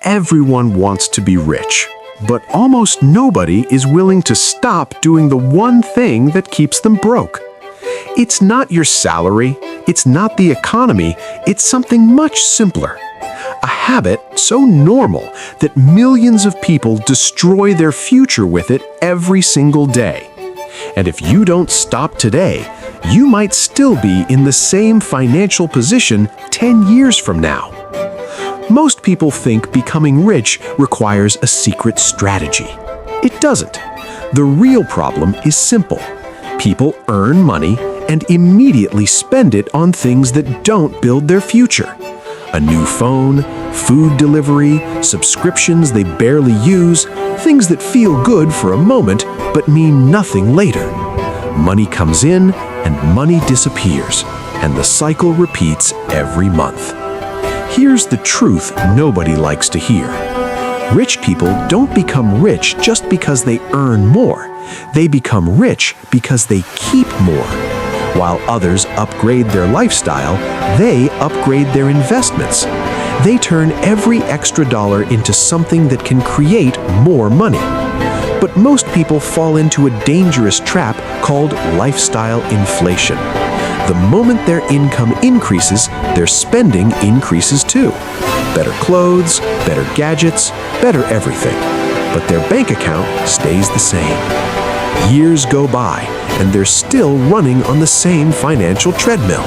Everyone wants to be rich, but almost nobody is willing to stop doing the one thing that keeps them broke. It's not your salary, it's not the economy, it's something much simpler. A habit so normal that millions of people destroy their future with it every single day. And if you don't stop today, you might still be in the same financial position 10 years from now. Most people think becoming rich requires a secret strategy. It doesn't. The real problem is simple. People earn money and immediately spend it on things that don't build their future. A new phone, food delivery, subscriptions they barely use, things that feel good for a moment but mean nothing later. Money comes in and money disappears, and the cycle repeats every month. Here's the truth nobody likes to hear. Rich people don't become rich just because they earn more. They become rich because they keep more. While others upgrade their lifestyle, they upgrade their investments. They turn every extra dollar into something that can create more money. But most people fall into a dangerous trap called lifestyle inflation. The moment their income increases, their spending increases too. Better clothes, better gadgets, better everything. But their bank account stays the same. Years go by, and they're still running on the same financial treadmill.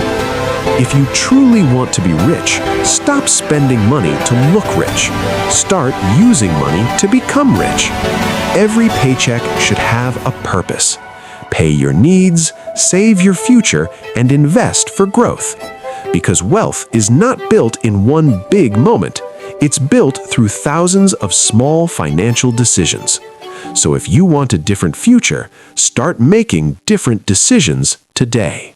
If you truly want to be rich, stop spending money to look rich. Start using money to become rich. Every paycheck should have a purpose. Pay your needs, save your future, and invest for growth. Because wealth is not built in one big moment. It's built through thousands of small financial decisions. So if you want a different future, start making different decisions today.